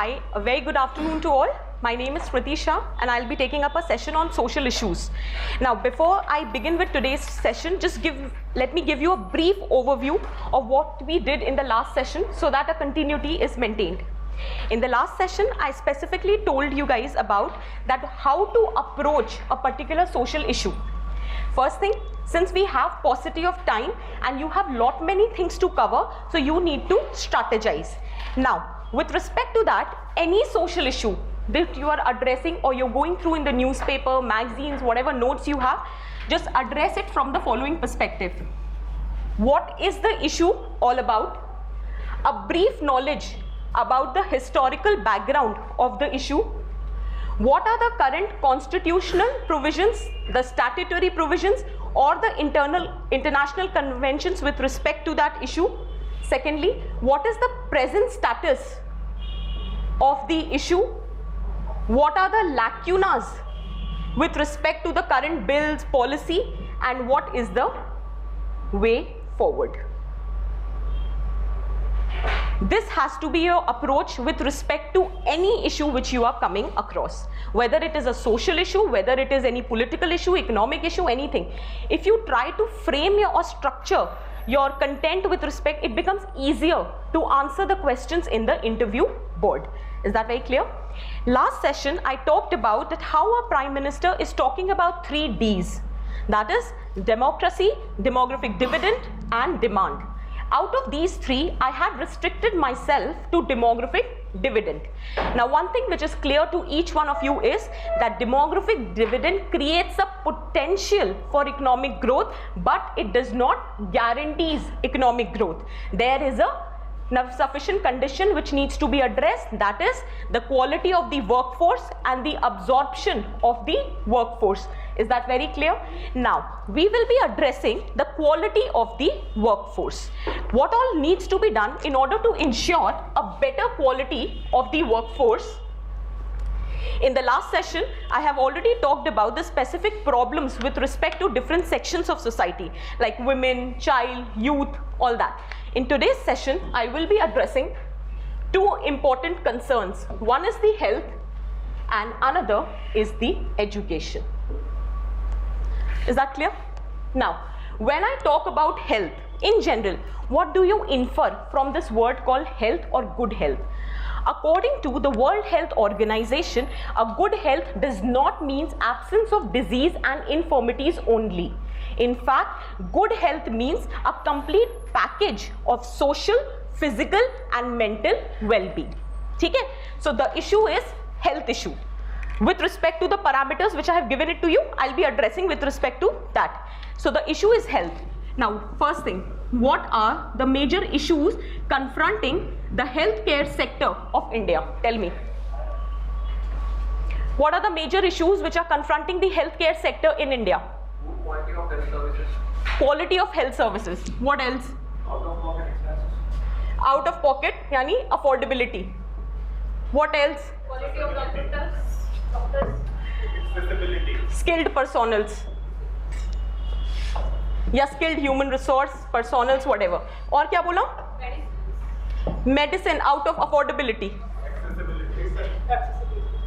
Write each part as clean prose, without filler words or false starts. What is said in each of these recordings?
Hi, a very good afternoon to all. My name is Smriti Shah and I'll be taking up a session on social issues. Now, before I begin with today's session, let me give you a brief overview of what we did in the last session so that a continuity is maintained. In the last session, I specifically told you guys about that how to approach a particular social issue. First thing, since we have paucity of time and you have lot many things to cover, so you need to strategize. Now, with respect to that, any social issue that you are addressing or you're going through in the newspaper, magazines, whatever notes you have, just address it from the following perspective. What is the issue all about? A brief knowledge about the historical background of the issue. What are the current constitutional provisions, the statutory provisions, or the international conventions with respect to that issue? Secondly, what is the present status of the issue? What are the lacunas with respect to the current bills, policy, and what is the way forward? This has to be your approach with respect to any issue which you are coming across, whether it is a social issue, whether it is any political issue, economic issue, anything. If you try to frame or structure your content with respect, it becomes easier to answer the questions in the interview board. Is that very clear? Last session, I talked about that how a Prime Minister is talking about 3 Ds. That is democracy, demographic dividend, and demand. Out of these 3, I had restricted myself to demographic dividend. Now, one thing which is clear to each one of you is that demographic dividend creates a potential for economic growth, but it does not guarantees economic growth. There is a sufficient condition which needs to be addressed, that is the quality of the workforce and the absorption of the workforce. Is that very clear? Now, we will be addressing the quality of the workforce. What all needs to be done in order to ensure a better quality of the workforce? In the last session, I have already talked about the specific problems with respect to different sections of society, like women, child, youth, all that. In today's session, I will be addressing 2 important concerns. One is the health and another is the education. Is that clear? Now, when I talk about health, in general, what do you infer from this word called health or good health? According to the World Health Organization, a good health does not mean absence of disease and infirmities only. In fact, good health means a complete package of social, physical, and mental well-being. Okay? So the issue is health issue. With respect to the parameters which I have given it to you, I'll be addressing with respect to that. So the issue is health. Now, first thing, what are the major issues confronting the healthcare sector of India? Tell me. What are the major issues which are confronting the healthcare sector in India? Quality of health services. Quality of health services. What else? Out of pocket expenses. Out of pocket, yani affordability. What else? Quality of doctors. Accessibility. Skilled personals. या skilled human resource, personals, whatever. और क्या बोला? Medicine out of affordability.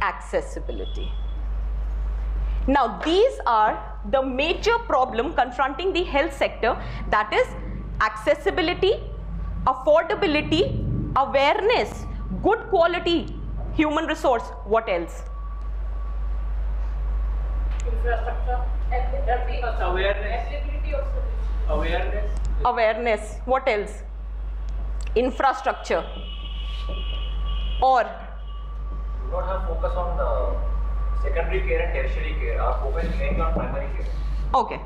Accessibility. Now, these are the major problem confronting the health sector, that is accessibility, affordability, awareness, good quality human resource. What else? Infrastructure. Awareness. What else? Infrastructure. Or Do not have focus on the secondary care and tertiary care. Our focus is mainly on primary care. okay.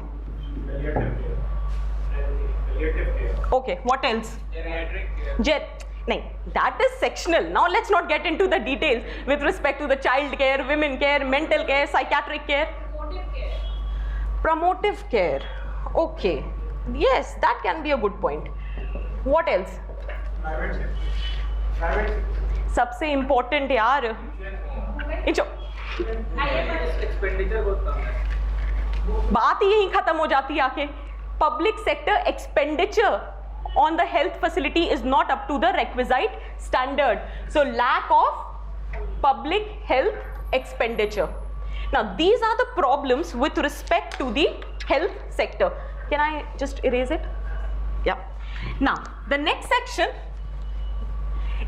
Palliative care. Okay. What else? Geriatric care. No, that is sectional. Now let's not get into the details with respect to the child care, women care, mental care, psychiatric care. Promotive care. Okay. Yes, that can be a good point. What else? Private sector. सबसे important यार. इचो. Expenditure बहुत कम है. बात ही यहीं खत्म हो जाती है आके. Public sector expenditure on the health facility is not up to the requisite standard. So lack of public health expenditure. Now these are the problems with respect to the health sector. Can I just erase it? Yeah. Now the next section,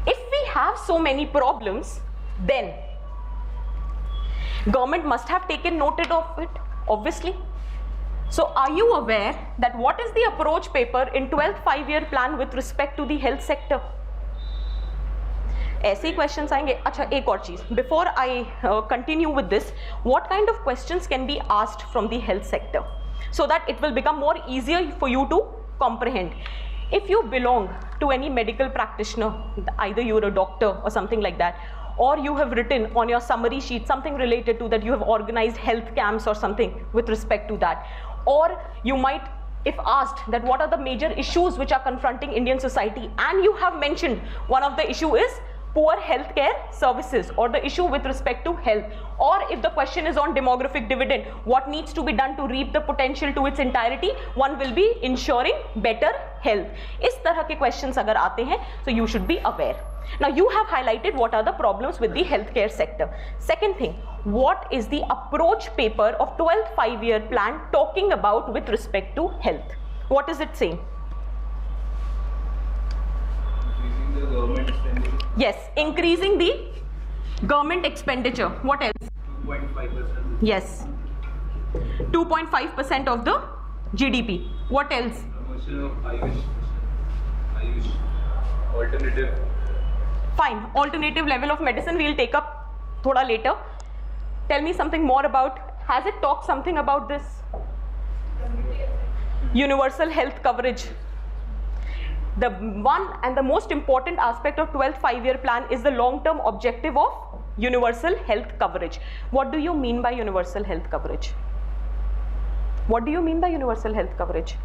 if we have so many problems, then government must have taken note of it, obviously. So are you aware that what is the approach paper in 12th 5-year plan with respect to the health sector? ऐसे ही questions आएंगे. अच्छा, एक और चीज, before I continue with this, what kind of questions can be asked from the health sector so that it will become more easier for you to comprehend. If you belong to any medical practitioner, either you're a doctor or something like that, or you have written on your summary sheet something related to that, you have organized health camps or something with respect to that, or you might, if asked that what are the major issues which are confronting Indian society, and you have mentioned one of the issue is poor healthcare services or the issue with respect to health, or if the question is on demographic dividend, what needs to be done to reap the potential to its entirety, one will be ensuring better health. इस तरह के questions अगर आते हैं, so you should be aware. Now you have highlighted what are the problems with the healthcare sector. Second thing, what is the approach paper of 12th 5-year plan talking about with respect to health? What is it saying? Increasing the government expenditure. Yes, increasing the government expenditure. What else? 2.5%. Yes, 2.5% of the GDP. What else? Promotion of Ayush. Alternative. Fine, alternative level of medicine we'll take up thoda later. Tell me something more about, has it talked something about this? Universal health coverage. The one and the most important aspect of 12th 5-year plan is the long-term objective of universal health coverage. What do you mean by universal health coverage? What do you mean by universal health coverage?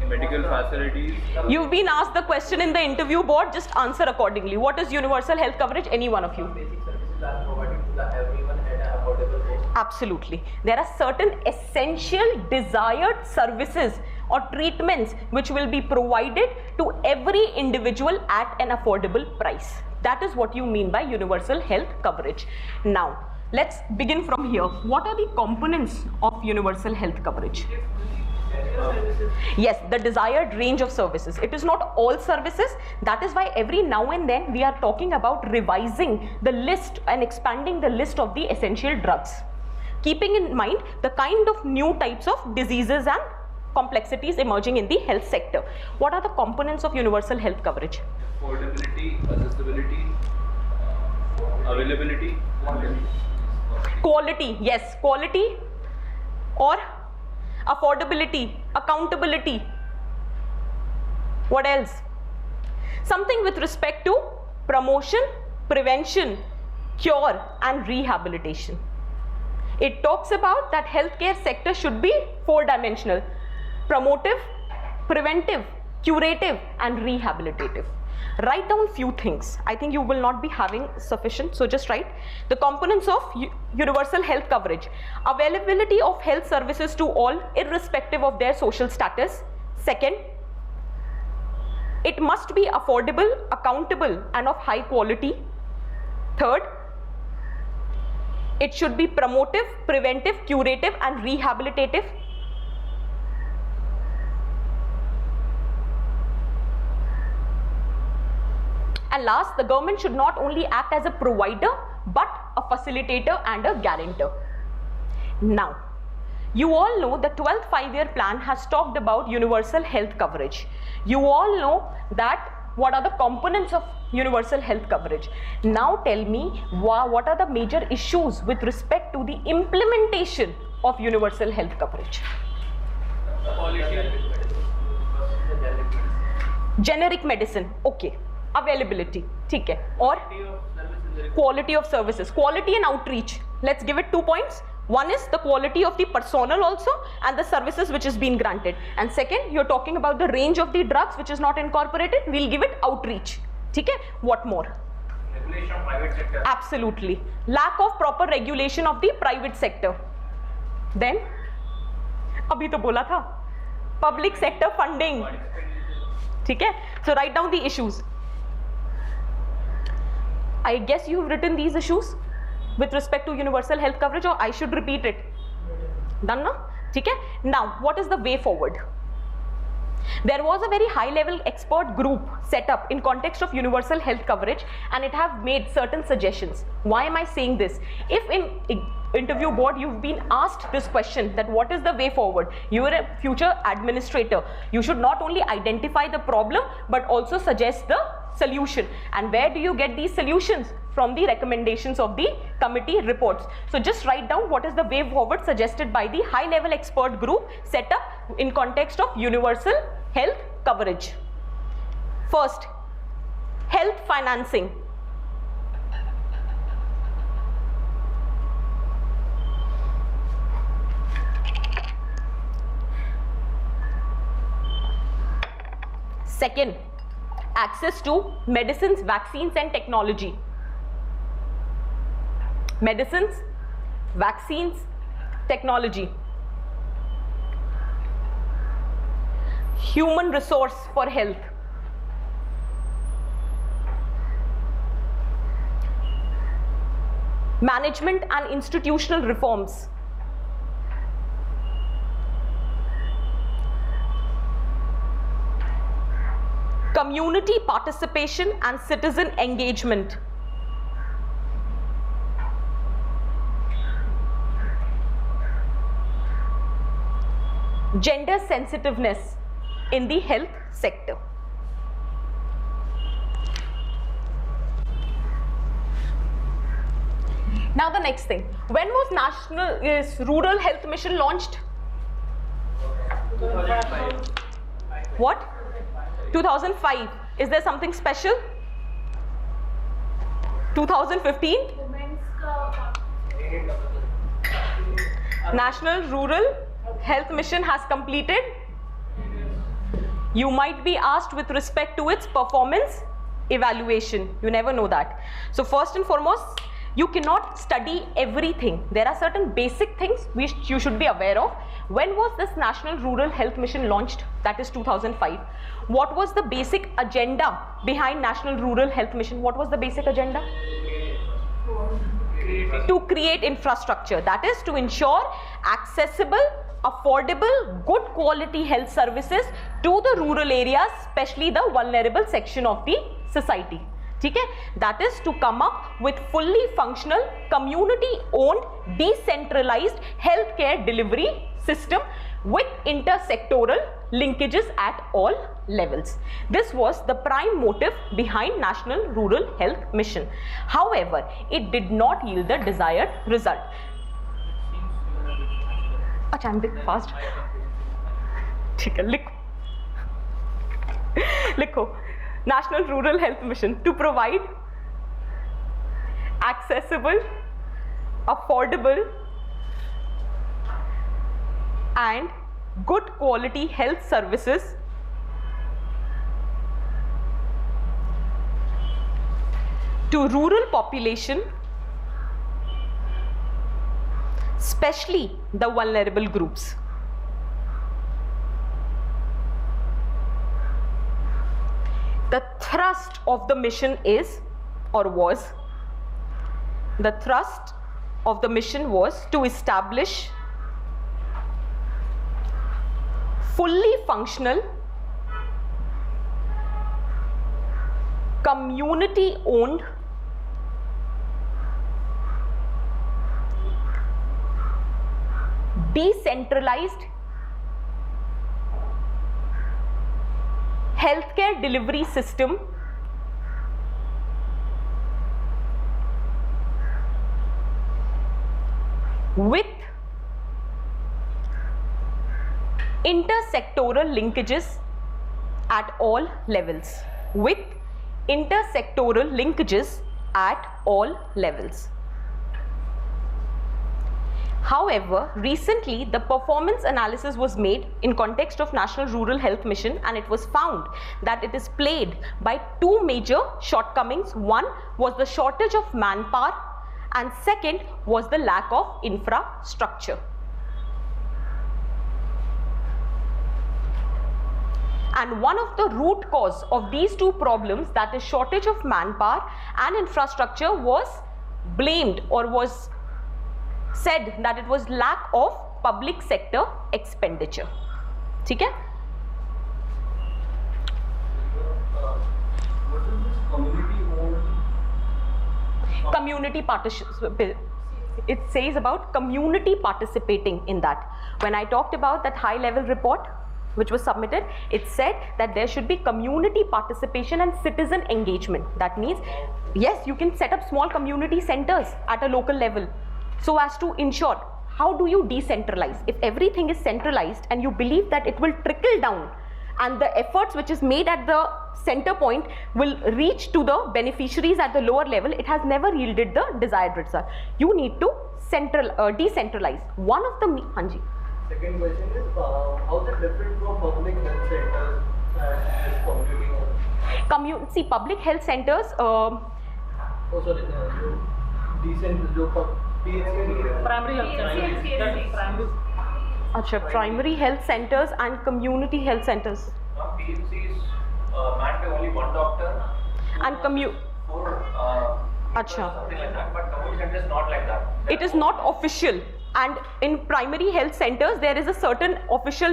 Medical facilities. You've been asked the question in the interview board, just answer accordingly. What is universal health coverage? Any one of you. Basic services are provided to the everyone at an affordable cost. Absolutely. There are certain essential desired services or treatments which will be provided to every individual at an affordable price. That is what you mean by universal health coverage. Now, let's begin from here. What are the components of universal health coverage? Yes, the desired range of services. It is not all services. That is why every now and then we are talking about revising the list and expanding the list of the essential drugs, keeping in mind the kind of new types of diseases and complexities emerging in the health sector. What are the components of universal health coverage? Affordability, accessibility, availability, Quality, yes, quality or affordability, accountability. What else? Something with respect to promotion, prevention, cure and rehabilitation. It talks about that healthcare sector should be 4-dimensional: promotive, preventive, curative and rehabilitative. Write down few things. I think you will not be having sufficient, so just write the components of universal health coverage: availability of health services to all irrespective of their social status. Second, it must be affordable, accountable and of high quality. Third, it should be promotive, preventive, curative and rehabilitative. And last, the government should not only act as a provider but a facilitator and a guarantor. Now, you all know the 12th 5-year plan has talked about universal health coverage. You all know that what are the components of universal health coverage. Now tell me what are the major issues with respect to the implementation of universal health coverage. Generic medicine, okay. Availability, ठीक है. और quality of services, quality and outreach. Let's give it 2 points. One is the quality of the personnel also and the services which is being granted. And second, you're talking about the range of the drugs which is not incorporated. We'll give it outreach. ठीक है. What more? Regulation of private sector. Absolutely. Lack of proper regulation of the private sector. Then, अभी तो बोला था, public sector funding. ठीक है? So write down the issues. I guess you've written these issues with respect to universal health coverage, or I should repeat it? Done now? ठीक है? Now what is the way forward? There was a very high level expert group set up in context of universal health coverage, and it have made certain suggestions. Why am I saying this? If in interview board you've been asked this question, that what is the way forward, you are a future administrator, you should not only identify the problem but also suggest the solution. And where do you get these solutions? From the recommendations of the committee reports. So just write down what is the way forward suggested by the high level expert group set up in context of universal health coverage. First, health financing. Second, access to medicines, vaccines and technology. Medicines, vaccines, technology. Human resource for health. Management and institutional reforms. Community participation and citizen engagement. Gender sensitiveness in the health sector. Now the next thing, when was National Rural Health Mission launched? 2005. What? 2005. Is there something special? 2015? Women's National Rural Health Mission has completed. You might be asked with respect to its performance evaluation. You never know that. So first and foremost, you cannot study everything. There are certain basic things which you should be aware of. When was this National Rural Health Mission launched? That is 2005. What was the basic agenda behind National Rural Health Mission? What was the basic agenda? To create infrastructure. That is to ensure accessible, affordable, good quality health services to the rural areas, especially the vulnerable section of the society. Okay? That is to come up with fully functional, community-owned, decentralized healthcare delivery system with intersectoral linkages at all levels. This was the prime motive behind National Rural Health Mission. However, it did not yield the desired result. अच्छा, I'm a bit fast. ठीक है, लिखो. National Rural Health Mission to provide accessible, affordable and good quality health services to rural population, especially the vulnerable groups. The thrust of the mission is, or was, the thrust of the mission was to establish fully functional, community-owned, decentralized healthcare delivery system with intersectoral linkages at all levels. With intersectoral linkages at all levels. However, recently the performance analysis was made in context of National Rural Health Mission, and it was found that it is plagued by two major shortcomings. One was the shortage of manpower, and second was the lack of infrastructure. And one of the root cause of these two problems, that is shortage of manpower and infrastructure, was blamed or was said that it was lack of public sector expenditure. ठीक है? What is this community-owned? Community participation. It says about community participating in that. When I talked about that high level report which was submitted, it said that there should be community participation and citizen engagement. That means, yes, you can set up small community centers at a local level so as to ensure. How do you decentralize? If everything is centralized and you believe that it will trickle down and the efforts which is made at the center point will reach to the beneficiaries at the lower level, it has never yielded the desired result. You need to decentralize. One of the Hanji. Second question is, how is it different from public health centers and this community? See, public health centers. Primary health centers. Acha, primary health centers and community health centers. PMC is manned by only one doctor. And for Acha. something like that. But community center is not like that. It is not official. And in primary health centers, there is a certain official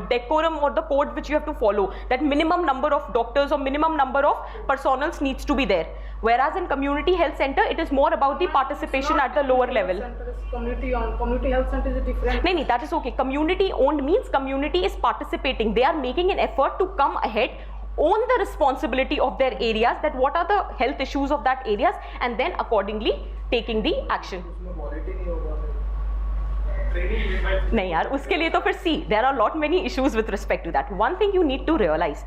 decorum or the code which you have to follow. That minimum number of doctors or minimum number of personals needs to be there. Whereas in community health center, it is more about the participation at the lower level. Community owned. Community health center is different. No, that is okay. Community owned means community is participating. They are making an effort to come ahead, own the responsibility of their areas, that what are the health issues of that areas, and then accordingly taking the action. नहीं यार, उसके लिए तो फिर see, there are lot many issues with respect to that. One thing you need to realize,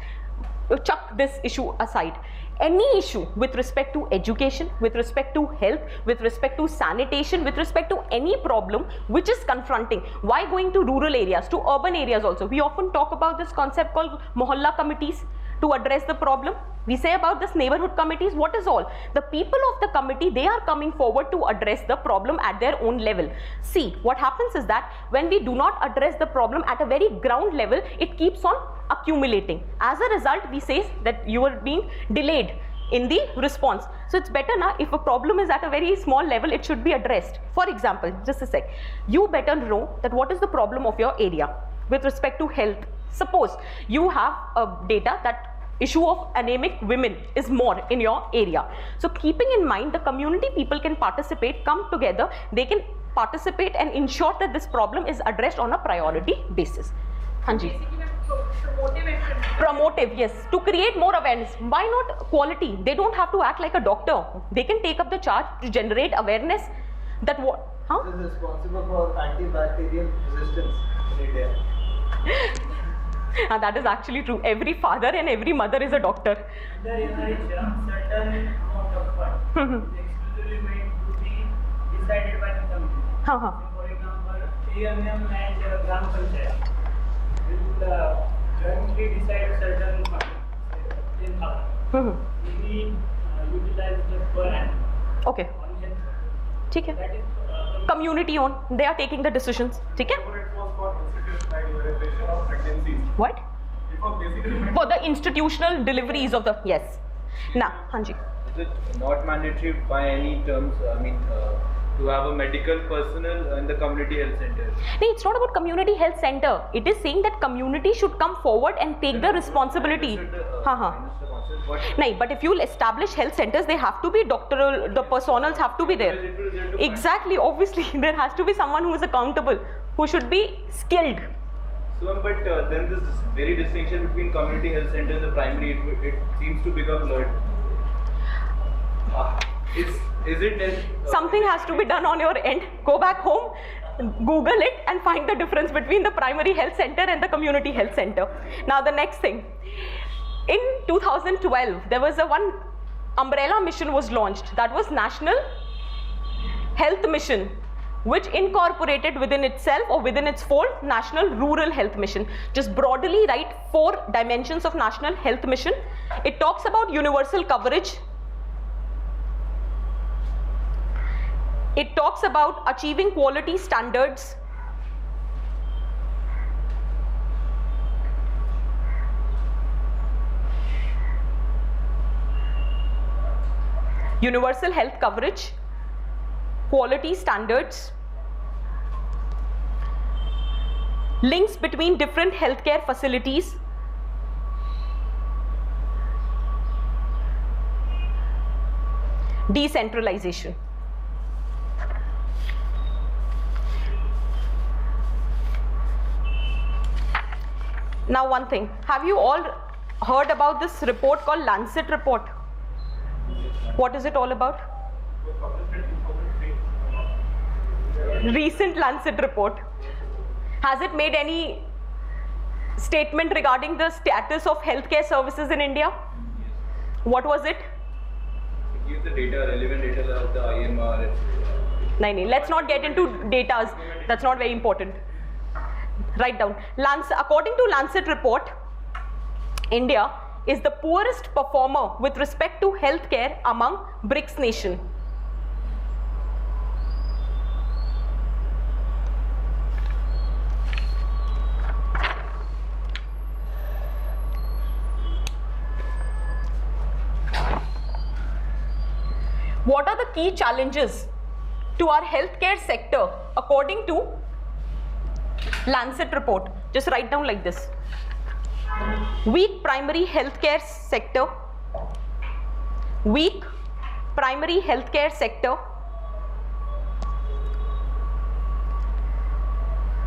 chuck this issue aside. Any issue with respect to education, with respect to health, with respect to sanitation, with respect to any problem which is confronting, why going to rural areas, to urban areas also? We often talk about this concept called mohalla committees to address the problem. We say about this neighborhood committees, what is all? The people of the committee, they are coming forward to address the problem at their own level. See, what happens is that when we do not address the problem at a very ground level, it keeps on accumulating. As a result, we say that you are being delayed in the response. So it's better now, if a problem is at a very small level, it should be addressed. For example, just a sec, you better know that what is the problem of your area with respect to health. Suppose you have a data that issue of anemic women is more in your area. So keeping in mind the community people can participate, come together, they can participate and ensure that this problem is addressed on a priority basis. Hanji. Promotive, yes, to create more awareness. Why not quality? They don't have to act like a doctor. They can take up the charge to generate awareness that what, huh? This is responsible for antibacterial resistance in India. And that is actually true. Every father and every mother is a doctor. There is a certain amount of fund exclusively made to be decided by the committee. For example, AMM and Gram Panchayat will jointly decide certain fund, 10,000. We utilize the per annum. Okay. On health. ठीक है. That is Community owned. They are taking the decisions. ठीक है. What? For the institutional deliveries of the, yes. Now, Hanji. Is it not mandatory by any terms, to have a medical personnel in the community health center? No, it's not about community health center. It is saying that community should come forward and take the responsibility. No, but if you will establish health centers, they have to be doctoral, the personals have to be there. Exactly, obviously, there has to be someone who is accountable, who should be skilled. So, but then this very distinction between community health centers and primary, it seems to become blurred. Is it Something has to be done on your end. Go back home, Google it and find the difference between the primary health center and the community health center. Now the next thing. In 2012, there was one umbrella mission was launched. That was National Health Mission, which incorporated within itself or within its fold National Rural Health Mission. Just broadly write 4 dimensions of National Health Mission. It talks about universal coverage. It talks about achieving quality standards. universal health coverage, quality standards, links between different healthcare facilities, decentralization. Now one thing, have you all heard about this report called Lancet report? What is it all about? Recent Lancet report. Has it made any statement regarding the status of healthcare services in India? What was it? Give the data, relevant data of the IMR. No, let's not get into datas. That's not very important. Write down. According to Lancet report, India is the poorest performer with respect to healthcare among BRICS nation. What are the key challenges to our healthcare sector according to Lancet report? Just write down like this. Weak primary healthcare sector, weak primary healthcare sector,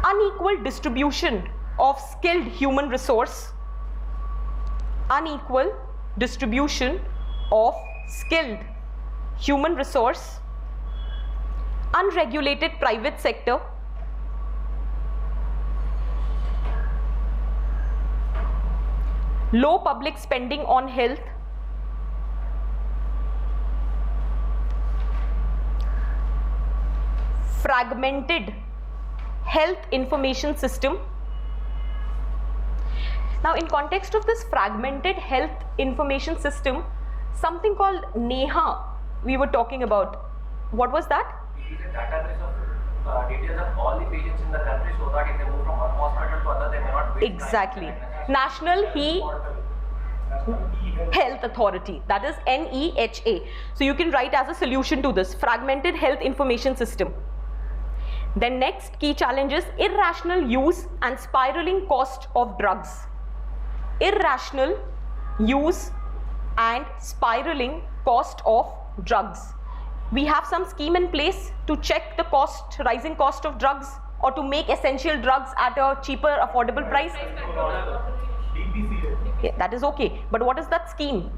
unequal distribution of skilled human resource, unequal distribution of skilled human resource, unregulated private sector, low public spending on health, fragmented health information system. Now in context of this fragmented health information system, something called NEHA we were talking about. What was that? It is a database of details of all the patients in the country, so that if they move from one hospital to another, they may not waste time. Exactly. National Health Authority, that is NEHA. So you can write as a solution to this fragmented health information system. Then next key challenge is irrational use and spiraling cost of drugs. Irrational use and spiraling cost of drugs. We have some scheme in place to check the rising cost of drugs, or to make essential drugs at a cheaper, affordable price. Yeah, that is okay. But what is that scheme?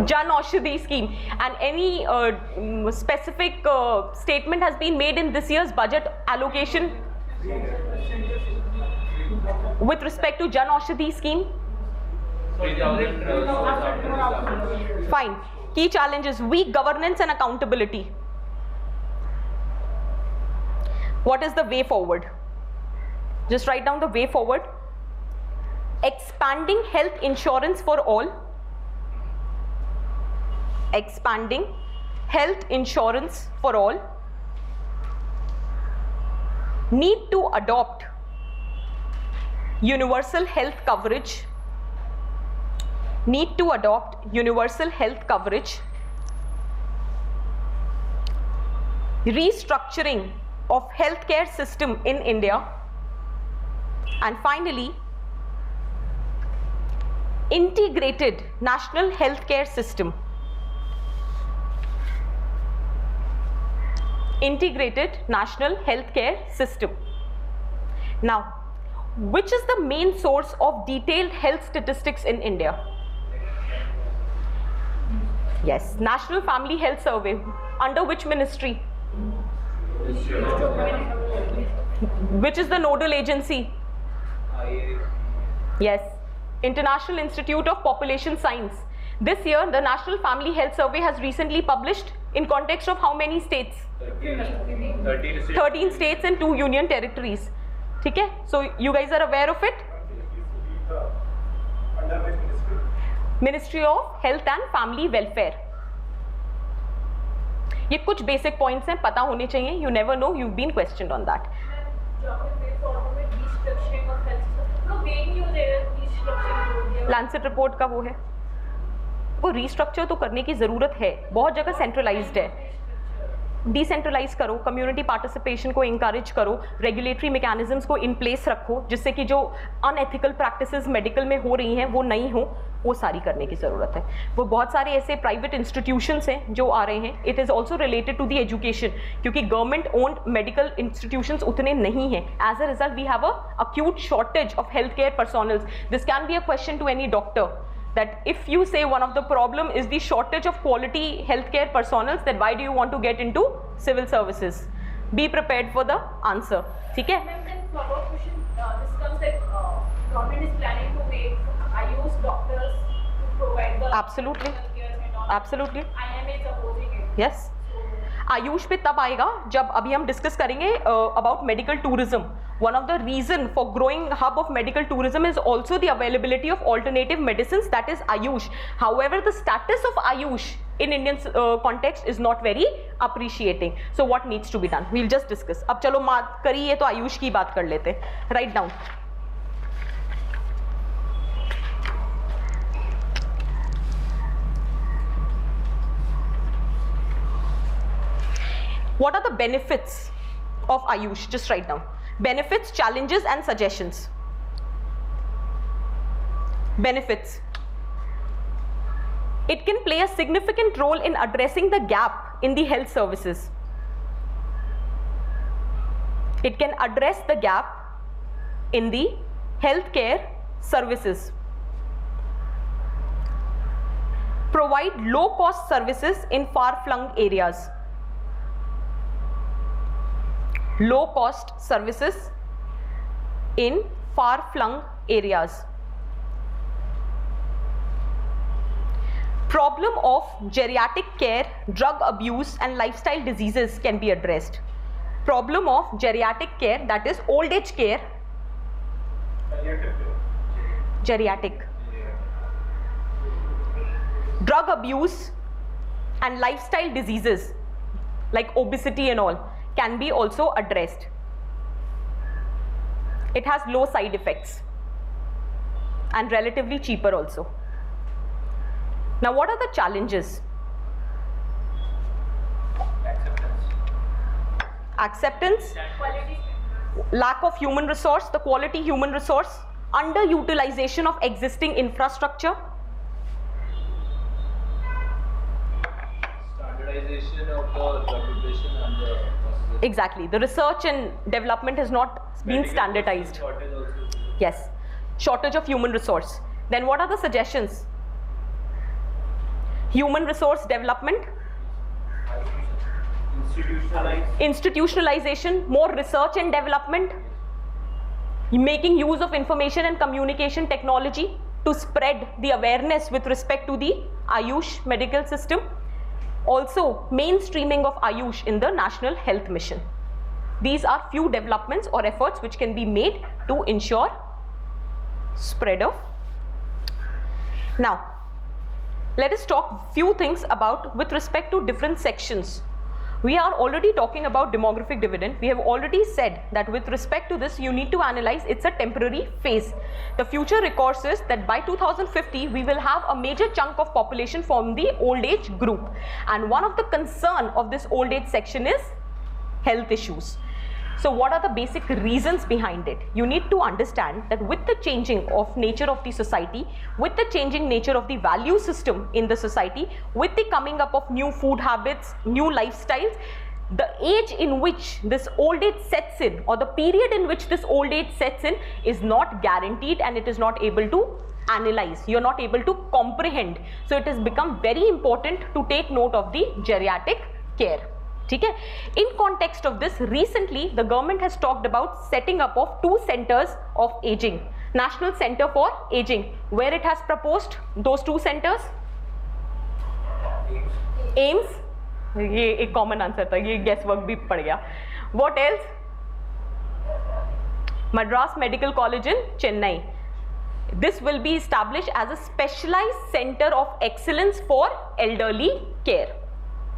Jan Aushadhi scheme. And any specific statement has been made in this year's budget allocation with respect to Jan Aushadhi scheme? Fine. Key challenges: weak governance and accountability. What is the way forward? Just write down the way forward. Expanding health insurance for all. Expanding health insurance for all. Need to adopt universal health coverage. Need to adopt universal health coverage. Restructuring of healthcare system in India. And finally, integrated national healthcare system. Integrated national healthcare system. Now, which is the main source of detailed health statistics in India? Yes, National Family Health Survey. Under which ministry? Which is the nodal agency? Yes, International Institute of Population Science. This year, the National Family Health Survey has recently published in context of how many states? 13 states and 2 union territories. Okay? So you guys are aware of it? Ministry of Health and Family Welfare. ये कुछ basic points हैं, पता होने चाहिए. You never know, you've been questioned on that. Restructuring of health system. No, being you there, Lancet report का वो है, वो रीस्ट्रक्चर तो करने की ज़रूरत है, बहुत जगह सेंट्रलाइज्ड है, डिसेंट्रलाइज करो, कम्युनिटी पार्टिसिपेशन को इंकरेज करो, रेगुलेटरी मैकेनिज्म्स को इन प्लेस रखो जिससे कि जो अनएथिकल प्रैक्टिसेस मेडिकल में हो रही हैं वो नहीं हो, वो सारी करने की ज़रूरत है। वो बहुत सारे ऐसे प्राइवेट इंस्टीट्यूशंस हैं जो आ रहे हैं, it is also related to the education, क्योंकि गवर्नमेंट ओन्ड मेडिकल इंस्टीट्यूशंस उतने नहीं हैं। As a result we have a acute shortage of health care personnels. This can be a question to any doctor, that if you say one of the problem is the shortage of quality healthcare personals, then why do you want to get into civil services? Be prepared for the answer. ठीक है? Ma'am, then follow-up question. This comes that government is planning to make IUS doctors to provide the Absolutely. healthcare and all. Absolutely. IMA is opposing it. Yes. Ayush पे तब आएगा जब अभी हम discuss करेंगे about medical tourism. One of the reason for growing hub of medical tourism is also the availability of alternative medicines, that is Ayush. However, the status of Ayush in Indian context is not very appreciating. So what needs to be done? We'll just discuss. अब चलो बात करिए तो आयुष की बात कर लेते हैं. Write down. What are the benefits of Ayush? Just write down. Benefits, challenges and suggestions. Benefits. It can play a significant role in addressing the gap in the health services. It can address the gap in the healthcare services. Provide low-cost services in far-flung areas. Low-cost services in far-flung areas. Problem of geriatric care, drug abuse and lifestyle diseases can be addressed. Problem of geriatric care, that is old age care. Geriatric. Drug abuse and lifestyle diseases like obesity and all can be also addressed. It has low side effects and relatively cheaper also. Now what are the challenges? Acceptance, lack of human resource, the quality human resource, underutilization of existing infrastructure, Standardization of the drug preparation and the processes. exactly, the research and development has not been Medical standardized. shortage also. Yes, shortage of human resource. Then what are the suggestions? Human resource development, institutionalization, more research and development, making use of information and communication technology to spread the awareness with respect to the Ayush medical system. Also, mainstreaming of Ayush in the National Health Mission. These are few developments or efforts which can be made to ensure spread of. Now, let us talk few things about with respect to different sections. We are already talking about demographic dividend. We have already said that with respect to this, you need to analyze it's a temporary phase. The future recourse is that by 2050, we will have a major chunk of population from the old age group. And one of the concern of this old age section is health issues. So what are the basic reasons behind it? You need to understand that with the changing of nature of the society, with the changing nature of the value system in the society, with the coming up of new food habits, new lifestyles, the age in which this old age sets in, or the period in which this old age sets in, is not guaranteed and it is not able to analyze. You are not able to comprehend. So it has become very important to take note of the geriatric care. Okay? In context of this, recently the government has talked about setting up of 2 centers of aging. National Center for Aging, where it has proposed those 2 centers. AIMS, ये एक common answer था, ये guess work भी पड़ गया. What else? Madras Medical College in Chennai. This will be established as a specialized center of excellence for elderly care.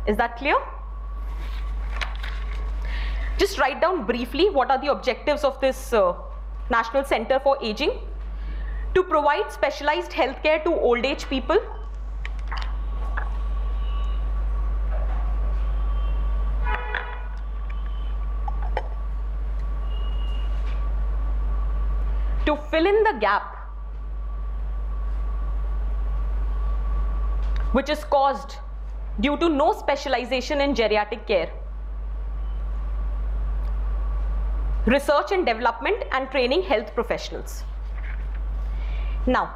Is that clear? Just write down briefly what are the objectives of this National Center for Aging. To provide specialized healthcare to old age people. To fill in the gap which is caused due to no specialization in geriatric care. Research and development and training health professionals. Now,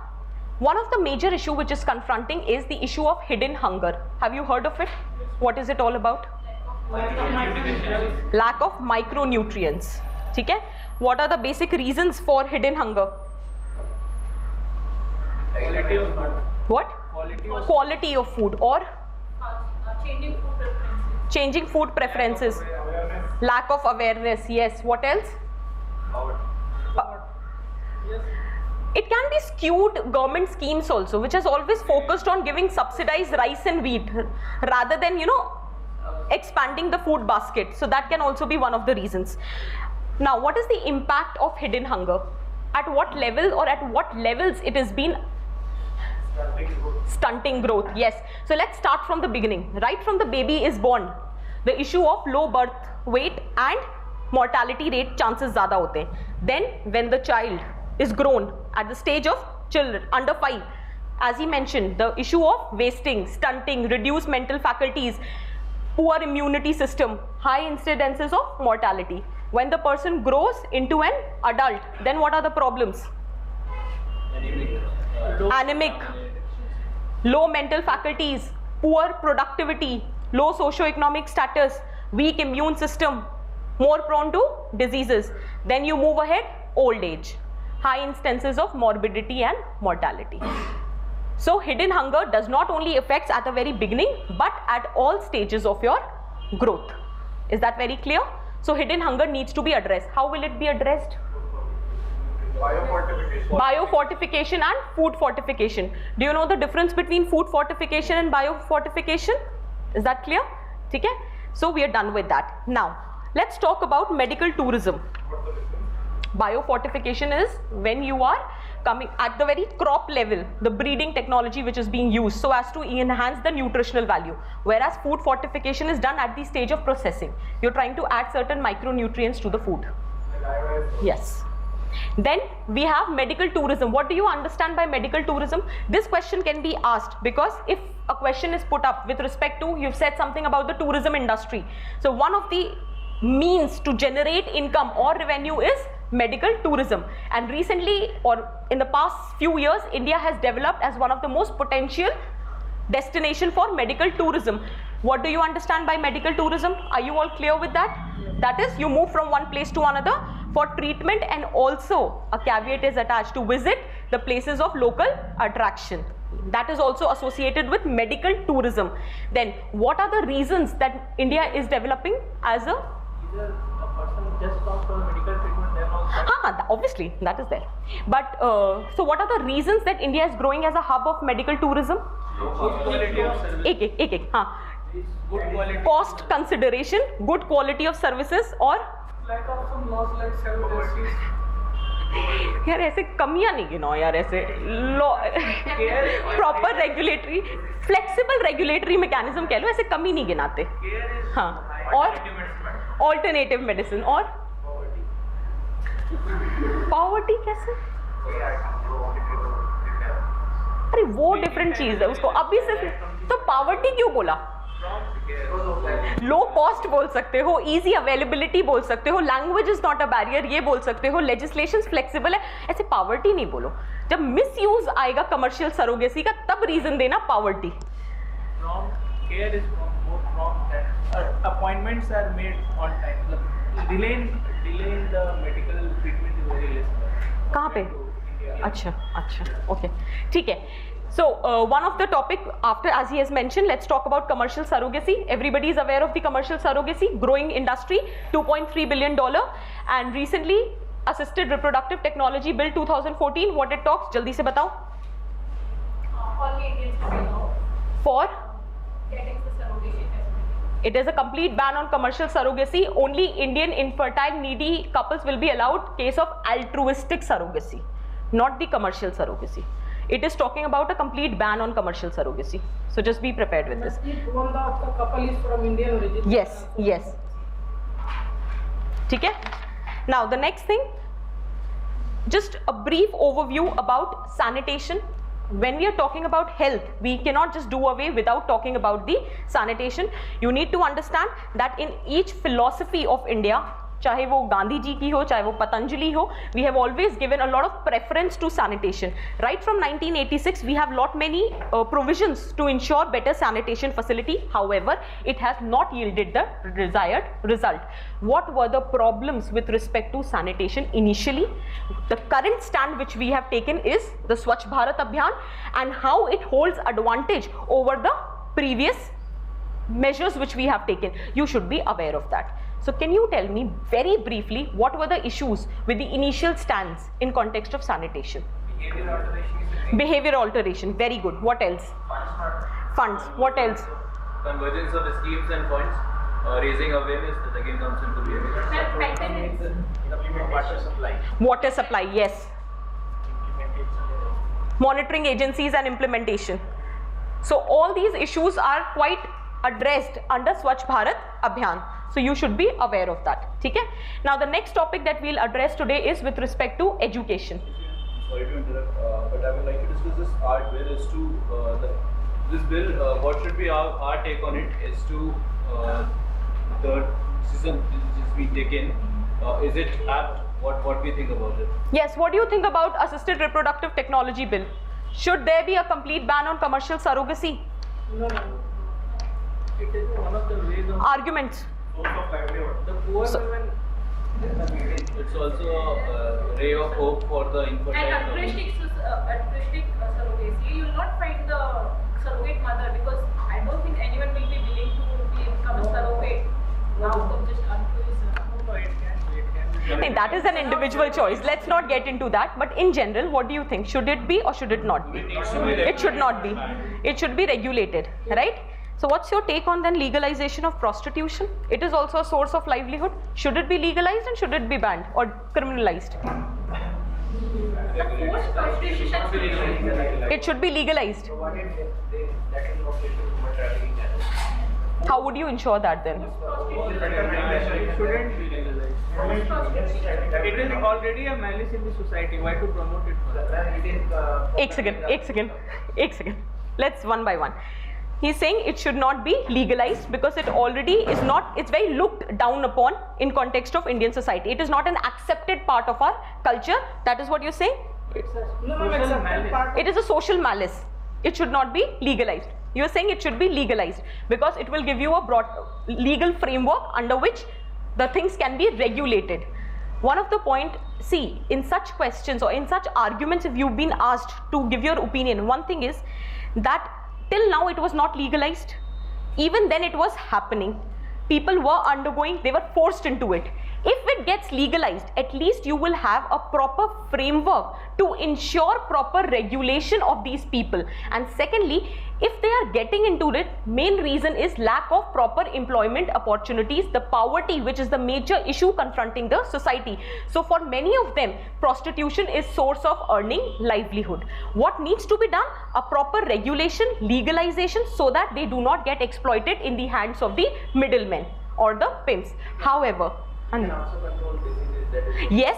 one of the major issue which is confronting is the issue of hidden hunger. Have you heard of it? What is it all about? Lack of micronutrients. Okay? What are the basic reasons for hidden hunger? What? Quality of food or changing food preferences. Lack of awareness. Yes. What else? It can be skewed government schemes also, which has always focused on giving subsidized rice and wheat rather than, expanding the food basket. So that can also be one of the reasons. Now, what is the impact of hidden hunger? At what level or at what levels it has been stunting growth? Yes. So let's start from the beginning. Right from the baby is born, the issue of low birth weight and mortality rate chances zyada hote hain. Then when the child is grown at the stage of children under 5, as he mentioned, the issue of wasting, stunting, reduced mental faculties, poor immunity system, high incidences of mortality. When the person grows into an adult, then what are the problems? Anemic, low mental faculties, poor productivity, low socio-economic status, weak immune system, more prone to diseases. Then you move ahead, old age, high instances of morbidity and mortality. So hidden hunger does not only affect at the very beginning, but at all stages of your growth. Is that very clear? So hidden hunger needs to be addressed. How will it be addressed? Biofortification and food fortification. Do you know the difference between food fortification and biofortification? Is that clear? Okay? So we are done with that. Now, let's talk about medical tourism. Biofortification is when you are coming at the very crop level, the breeding technology which is being used so as to enhance the nutritional value, whereas food fortification is done at the stage of processing. You're trying to add certain micronutrients to the food. Yes. Then we have medical tourism. What do you understand by medical tourism? This question can be asked because if a question is put up with respect to, you've said something about the tourism industry. So one of the means to generate income or revenue is medical tourism, and recently or in the past few years, India has developed as one of the most potential destination for medical tourism. What do you understand by medical tourism? Are you all clear with that? That is, you move from one place to another for treatment, and also a caveat is attached to visit the places of local attraction. That is also associated with medical tourism. Then what are the reasons that India is developing as a Either a person just comes for medical treatment, then also. Obviously that is there. But so what are the reasons that India is growing as a hub of medical tourism? Good quality of service. Good quality. Cost consideration, good quality of services, or Lack of some laws like self-justice. यार ऐसे कमियां नहीं गिनो यार, ऐसे law proper regulatory flexible regulatory mechanism कह लो, ऐसे कमी नहीं गिनाते. हाँ, और ऑल्टरनेटिव मेडिसिन, और पॉवर्टी कैसे? अरे वो डिफरेंट चीज है, उसको अभी सिर्फ तो पॉवर्टी क्यों बोला? लो कॉस्ट बोल सकते हो, इजी अवेलेबिलिटी बोल सकते हो, language is not a barrier ये बोल सकते हो, लेजिस्लेशन फ्लेक्सिबल है, ऐसे पॉवर्टी नहीं बोलो. जब मिस यूज आएगा कमर्शियल सरोगेसी का तब रीजन देना poverty. Care is prompt and appointments are made on time. Delay in the medical treatment is very less. कहाँ पे? अच्छा, okay, ठीक है. So one of the topic after, as he has mentioned, let's talk about commercial surrogacy. Everybody is aware of the commercial surrogacy, growing industry, $2.3 billion, and recently assisted reproductive technology bill 2014. What it talks? जल्दी से बताओ. All Indians to be allowed For getting the surrogate facility. it is a complete ban on commercial surrogacy. Only Indian infertile needy couples will be allowed case of altruistic surrogacy. not the commercial surrogacy. It is talking about a complete ban on commercial surrogacy. So just be prepared with this. If one of the couple is from Indian origin. Yes, yes. Okay? Now the next thing, just a brief overview about sanitation. When we are talking about health, we cannot just do away without talking about the sanitation. You need to understand that in each philosophy of India, चाहे वो गांधी जी की हो, चाहे वो पतंजलि हो, we have always given a lot of preference to sanitation. Right from 1986, we have lot many provisions to ensure better sanitation facility. However, it has not yielded the desired result. What were the problems with respect to sanitation initially? The current stand which we have taken is the Swachh Bharat Abhiyan, and how it holds advantage over the previous measures which we have taken. You should be aware of that. So can you tell me very briefly what were the issues with the initial stands in context of sanitation? Behavior alteration is the thing. Behavior alteration, very good. What else? Funds, what else? Convergence of schemes and funds, raising awareness, that again comes into behavior. Maintenance. Water supply. Water supply, yes. Monitoring agencies and implementation. So all these issues are quite addressed under Swachh Bharat Abhiyan. So you should be aware of that. Okay? Now the next topic that we'll address today is with respect to education. Sorry to interrupt, but I would like to discuss this art bill as to this bill. What should be our take on it as to the decision which is being taken? Is it apt? What we think about it? Yes, what do you think about assisted reproductive technology bill? Should there be a complete ban on commercial surrogacy? No. It is one of the ways of Arguments. the poor So- women. It's also a ray of hope for the infertile. And altruistic surrogacy, you will not find the surrogate mother, because I don't think anyone will be willing to become a surrogate out of just altruism. No, it can be. And that is an individual choice. Let's not get into that. But in general, what do you think? Should it be or should it not be? It should not be. It should be regulated, right? So what's your take on then legalization of prostitution? It is also a source of livelihood. Should it be legalized and should it be banned or criminalized? The forced prostitution should be legalized. It should be legalized. Provided that is not related to human trafficking. How would you ensure that then? It shouldn't be legalized. It is already a malice in the society. Why to promote it further? एक second. Let's one by one. He's saying it should not be legalized because it already is not, it's very looked down upon in context of Indian society. It is not an accepted part of our culture. That is what you're saying? It's a No, social accepted malice. part. It is a social malice. It should not be legalized. You're saying it should be legalized because it will give you a broad legal framework under which the things can be regulated. One of the point, see, in such questions or in such arguments, if you've been asked to give your opinion, one thing is that till now it was not legalized. Even then it was happening. People were undergoing, they were forced into it. If it gets legalized, at least you will have a proper framework to ensure proper regulation of these people. And secondly, if they are getting into it, main reason is lack of proper employment opportunities, the poverty, which is the major issue confronting the society. So for many of them, prostitution is source of earning livelihood. What needs to be done? A proper regulation, legalization, so that they do not get exploited in the hands of the middlemen or the pimps. However, Can also control diseases that is. yes,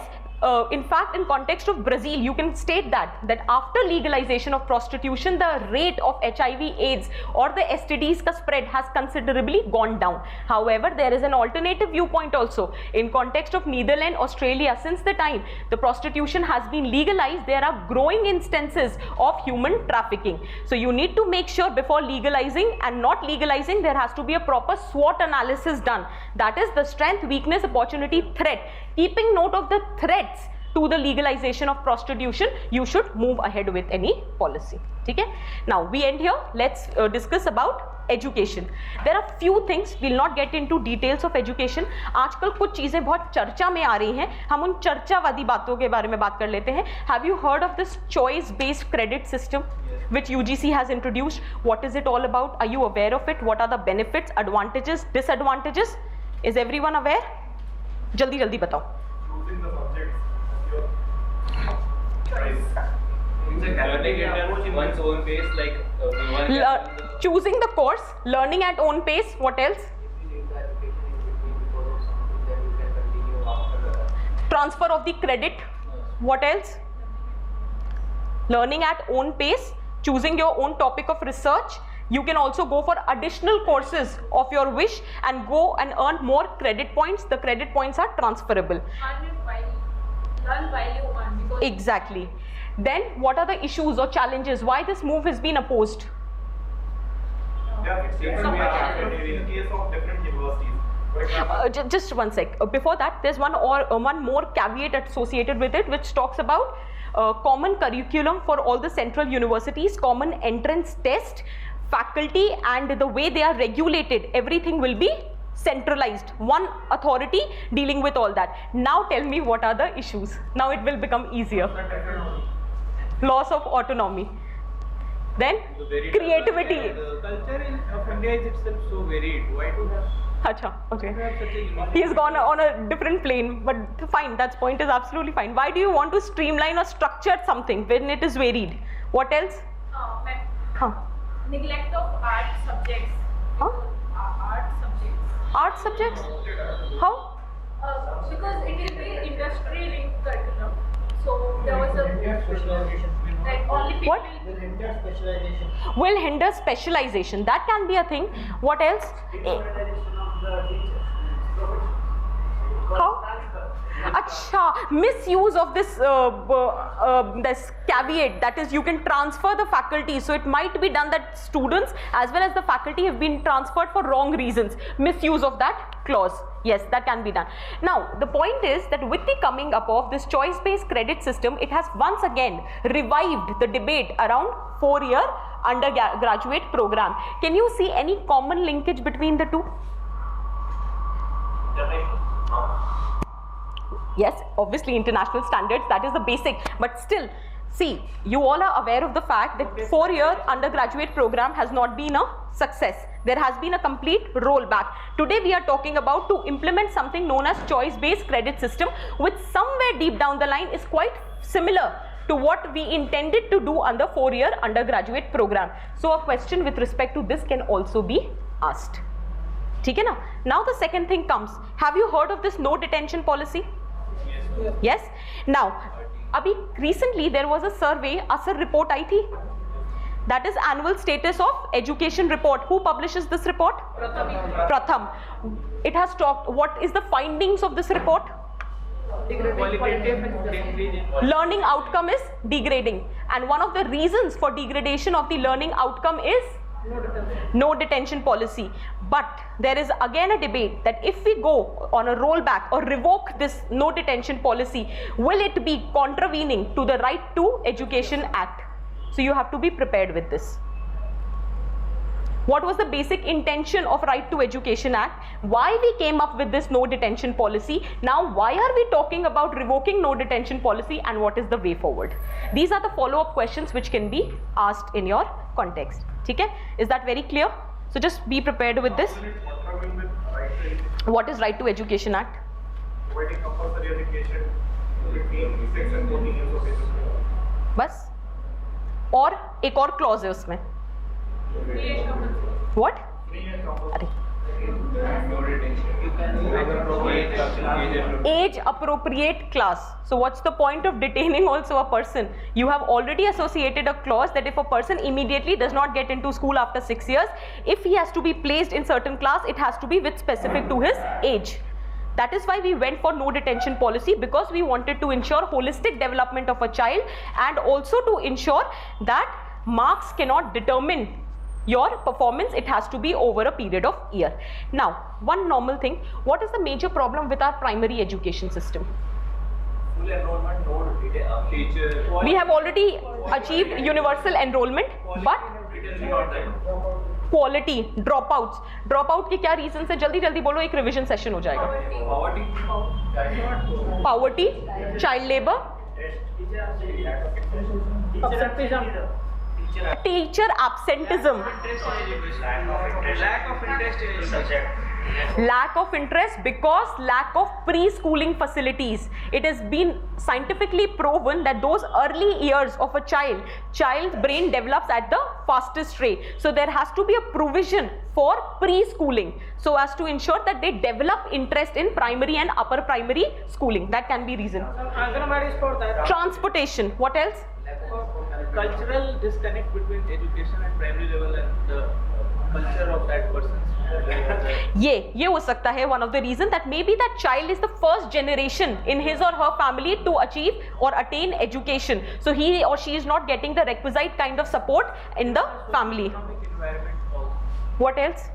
in fact, in context of Brazil, you can state that after legalization of prostitution, the rate of HIV/AIDS or the STDs ka spread has considerably gone down. However, there is an alternative viewpoint also. In context of Netherlands, Australia, since the time the prostitution has been legalized, there are growing instances of human trafficking. So you need to make sure before legalizing and not legalizing, there has to be a proper SWOT analysis done. That is the strength, weakness, opportunity, threat. Keeping note of the threats to the legalization of prostitution, you should move ahead with any policy. Okay? Now we end here. Let's discuss about education. There are few things, we'll not get into details of education. आजकल कुछ चीजें बहुत चर्चा में आ रही हैं, हम उन चर्चावादी बातों के बारे में बात कर लेते हैं. Have you heard of this choice-based credit system which UGC has introduced? What is it all about? Are you aware of it? What are the benefits, advantages, disadvantages? Is everyone aware? जल्दी जल्दी बताओ. Learning it at one's own pace, like one can do the- Choosing the course, learning at own pace. What else? If you need the education in between because of something, then you can continue after the Transfer of the credit. What else? Learning at own pace, choosing your own topic of research. You can also go for additional courses of your wish and go and earn more credit points. The credit points are transferable. Learn while you earn, because Exactly. Then what are the issues or challenges? Why this move has been opposed? Yeah, it's different in case of different universities. For example, Just one sec. Before that, there's one more caveat associated with it, which talks about common curriculum for all the central universities, common entrance test, faculty, and the way they are regulated. Everything will be centralized. One authority dealing with all that. Now tell me, what are the issues? Now it will become easier. Loss of autonomy. Then the very creativity. The culture of India is itself so varied. Why to have Acha, okay. such a unique? He's gone on a different plane, but fine, that point is absolutely fine. Why do you want to streamline or structure something when it is varied? What else? Huh. neglect of art subjects. Huh? Art subjects. Art subjects? How? Because it will be industry linked curriculum. So there was a specialization. like only people. What? Will hinder specialization. Will hinder specialization. That can be a thing. What else? How? Acha, misuse of this this caveat, that is, you can transfer the faculty. So it might be done that students as well as the faculty have been transferred for wrong reasons. Misuse of that clause. Yes, that can be done. Now the point is that with the coming up of this choice-based credit system, it has once again revived the debate around 4-year undergraduate program. Can you see any common linkage between the two? Yes, obviously international standards, that is the basic, but still, see, you all are aware of the fact that 4-year undergraduate program has not been a success. There has been a complete rollback. Today we are talking about to implement something known as choice-based credit system, which somewhere deep down the line is quite similar to what we intended to do under 4-year undergraduate program. So a question with respect to this can also be asked. Okay, na? Now the second thing comes. Have you heard of this no detention policy? Yes. Now, abhi recently there was a survey, ASER report आई थी. That is annual status of education report. Who publishes this report? Pratham. It has talked. What is the findings of this report? Learning outcome is degrading, and one of the reasons for degradation of the learning outcome is no detention policy. But there is again a debate that if we go on a rollback or revoke this no detention policy, will it be contravening to the Right to Education Act? So you have to be prepared with this. What was the basic intention of Right to Education Act? Why we came up with this no detention policy? Now why are we talking about revoking no detention policy, and what is the way forward? These are the follow-up questions which can be asked in your context. Okay? Is that very clear? So just be prepared with this. What is Right to Education Act? providing compulsory education between 6 and 14 years of age. बस और एक और clause है उसमें. What? अरे age appropriate class. So what's the point of detaining also a person? You have already associated a clause that if a person immediately does not get into school after 6 years, if he has to be placed in certain class, it has to be with specific to his age. That is why we went for no detention policy, because we wanted to ensure holistic development of a child, and also to ensure that marks cannot determine your performance. It has to be over a period of year. Now, one normal thing, what is the major problem with our primary education system? Full enrollment, no teacher. We have already achieved universal enrollment, but quality, dropouts. Dropout के क्या reasons है? जल्दी जल्दी बोलो, एक revision session हो जाएगा. Poverty, child labor, teacher absentism. Lack of interest in subject. Lack of interest because lack of preschooling facilities. It has been scientifically proven that those early years of a child's brain develops at the fastest rate. So there has to be a provision for preschooling so as to ensure that they develop interest in primary and upper primary schooling. That can be reason. Anganwadi is for that. Transportation. What else? Cultural disconnect between education at primary level and the culture of that person's. ये हो सकता है one of the reason that maybe that child is the first generation in his or her family to achieve or attain education, so he or she is not getting the requisite kind of support in the family. Economic environment also. What else?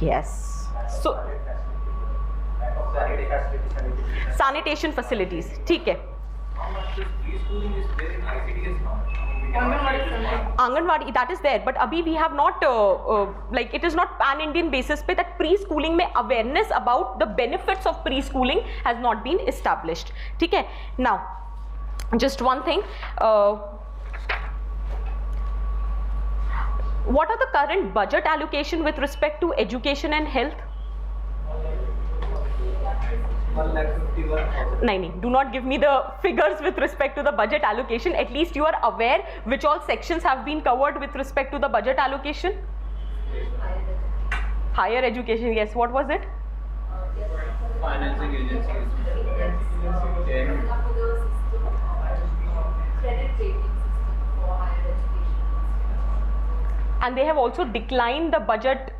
Yes. So sanitation facilities. ठीक है. How much this preschooling is there in ICDS now? Anganwadi that is there, but अभी we have not like it is not pan-Indian basis पे that preschooling में awareness about the benefits of preschooling has not been established. ठीक है. Now, just one thing. What are the current budget allocation with respect to education and health? 1,51,000. नहीं, do not give me the figures with respect to the budget allocation. At least you are aware which all sections have been covered with respect to the budget allocation. Higher education, yes. What was it? Financing agencies. And they have also declined the budget.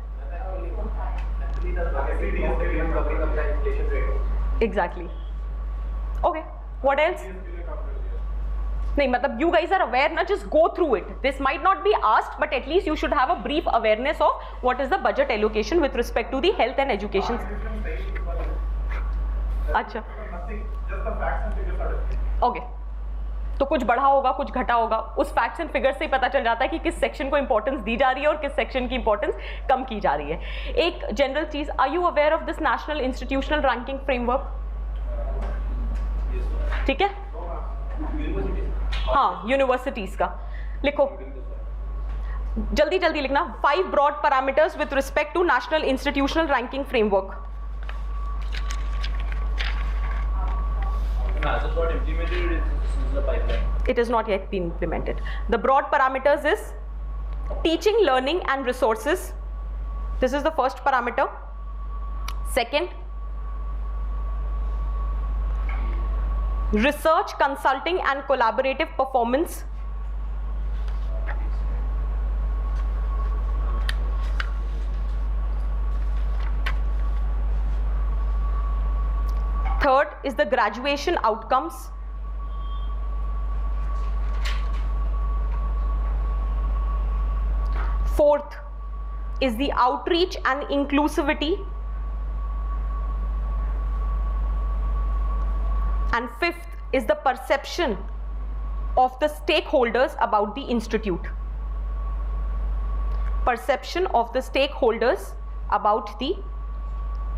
Exactly. Okay. What else? नहीं, मतलब you guys are aware ना, just go through it. This might not be asked, but at least you should have a brief awareness of what is the budget allocation with respect to the health and education. अच्छा. Okay. तो कुछ बढ़ा होगा, कुछ घटा होगा, उस facts and figures से ही पता चल जाता है कि किस सेक्शन को इंपॉर्टेंस दी जा रही है और किस सेक्शन की इंपॉर्टेंस कम की जा रही है. एक जनरल चीज, are you aware of this national institutional ranking framework? ठीक है. हाँ, यूनिवर्सिटीज का लिखो, जल्दी जल्दी लिखना. 5 broad parameters with respect to national institutional ranking framework. Has it got implemented? This is the pipeline. It has not yet been implemented. The broad parameters is teaching, learning and resources. This is the first parameter. Second, research, consulting and collaborative performance. Third is the graduation outcomes. Fourth is the outreach and inclusivity. And fifth is the perception of the stakeholders about the institute. Perception of the stakeholders about the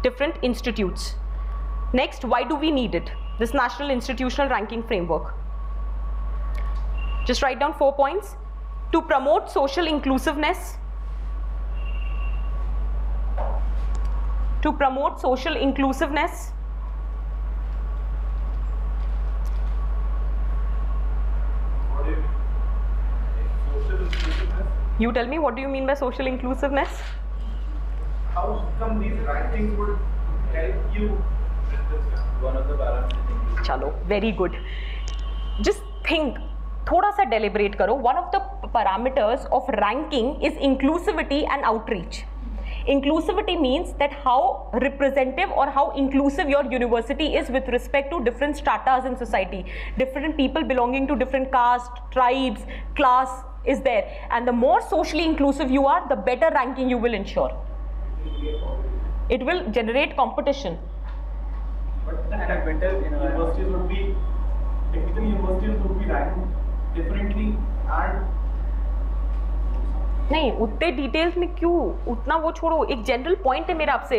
different institutes. Next, why do we need it? This National Institutional Ranking Framework. Just write down 4 points. To promote social inclusiveness. To promote social inclusiveness. You tell me, what do you mean by social inclusiveness? How come these rankings would help you? One of the parameters. चलो, very good. Just think, थोड़ा सा deliberate करो. One of the parameters of ranking is inclusivity and outreach. Inclusivity means that how representative or how inclusive your university is with respect to different stratas in society. Different people belonging to different caste, tribes, class is there. And the more socially inclusive you are, the better ranking you will ensure. It will generate competition. But technical universities would be ranked differently and नहीं, उतने details में क्यों, उतना वो छोड़ो. एक general point है मेरा आपसे.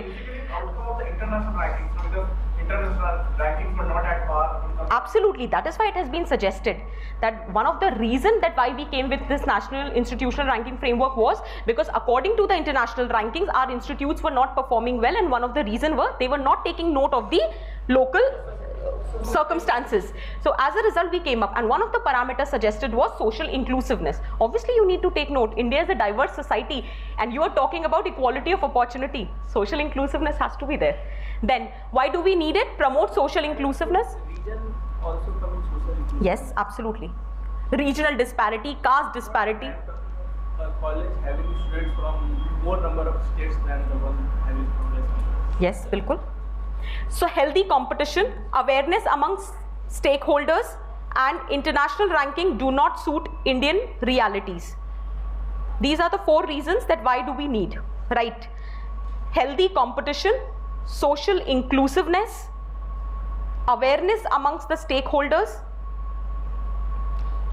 outcome of the international rankings, so because international rankings were not at par. Absolutely, that is why it has been suggested that one of the reason that why we came with this national institutional ranking framework was because according to the international rankings, our institutes were not performing well, and one of the reason were they were not taking note of the local circumstances. So as a result we came up, and one of the parameters suggested was social inclusiveness. Obviously you need to take note, India is a diverse society and you are talking about equality of opportunity. Social inclusiveness has to be there. Then why do we need it? Promote social inclusiveness. Region also comes social inclusion. Yes, absolutely. Regional disparity, caste disparity. A college having students from more number of states than the one having from less number. Yes, bilkul. So healthy competition, awareness amongst stakeholders, and international ranking do not suit Indian realities. These are the 4 reasons that why do we need, right? Healthy competition, social inclusiveness, awareness amongst the stakeholders,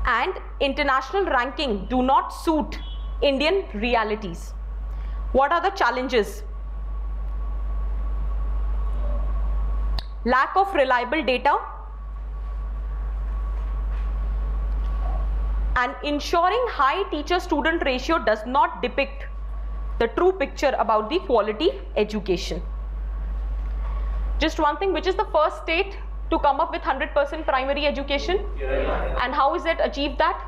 and international ranking do not suit Indian realities. What are the challenges? Lack of reliable data and ensuring high teacher-student ratio does not depict the true picture about the quality education. Just one thing, which is the first state to come up with 100% primary education, and how is it achieved that?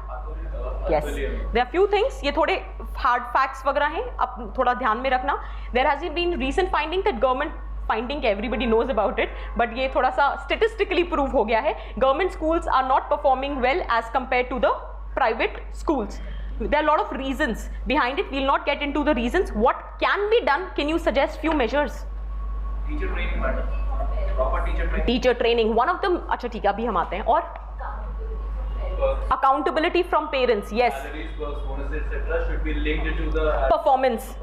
Yes, there are few things, ये थोड़े hard facts वगैरह हैं, अब थोड़ा ध्यान में रखना. There has been recent finding that government finding, everybody knows about it, but ये थोड़ा सा statistically prove हो गया है. Government schools are not performing well as compared to the private schools. There are a lot of reasons behind it. We'll not get into the reasons. What can be done? Can you suggest few measures? Teacher training, madam. Proper teacher training. Teacher training, one of them. अच्छा ठीक है, अभी हम आते हैं. और accountability from parents, yes. Salaries, works, bonuses, etc. should be linked to the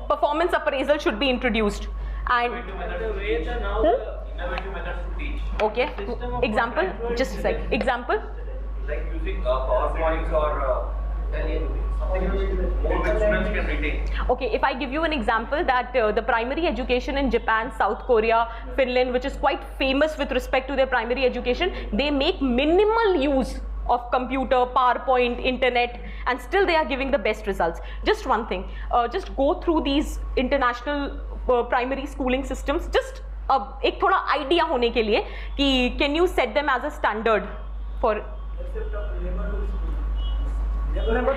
Performance appraisal should be introduced. And innovative methods to teach. okay, example, just a sec. Example. Like using PowerPoints or something more which students can retain. Okay, if I give you an example that the primary education in Japan, South Korea, Finland, which is quite famous with respect to their primary education, they make minimal use of computer, PowerPoint, internet, and still they are giving the best results. Just one thing, just go through these international primary schooling systems, just एक थोड़ा idea होने के लिए कि can you set them as a standard for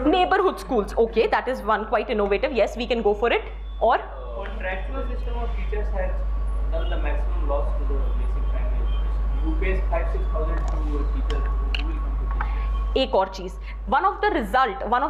neighborhood schools? Okay, that is one quite innovative. Yes, we can go for it. Or Contractual system of teachers has done the maximum loss to the basic primary education. Who pays 5,000-6,000 to a teacher who will come to teach? एक और चीज, one of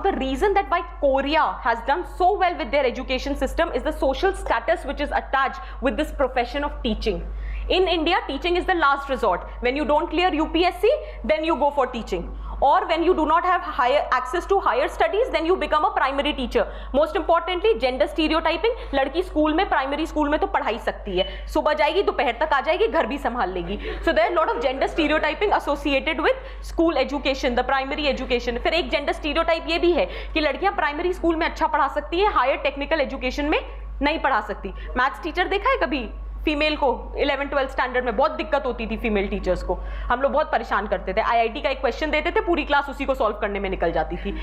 the reason that why Korea has done so well with their education system is the social status which is attached with this profession of teaching. In India, teaching is the last resort. When you don't clear UPSC, then you go for teaching. Or when you do not have access to higher studies, then you become a primary teacher. Most importantly, gender stereotyping. लड़की school में, primary school में तो पढ़ा ही सकती है, सुबह जाएगी, दोपहर तक आ जाएगी, घर भी संभाल लेगी. So there are a lot of gender stereotyping associated with school education, the primary education. फिर एक gender stereotype ये भी है कि लड़कियां प्राइमरी स्कूल में अच्छा पढ़ा सकती है, हायर टेक्निकल एजुकेशन में नहीं पढ़ा सकती. मैथ्स टीचर देखा है कभी फीमेल को 11-12 स्टैंडर्ड में बहुत दिक्कत होती थी फीमेल टीचर्स को, हम लोग बहुत परेशान करते थे. आईआईटी का एक क्वेश्चन देते थे, पूरी क्लास उसी को सॉल्व करने में निकल जाती थी.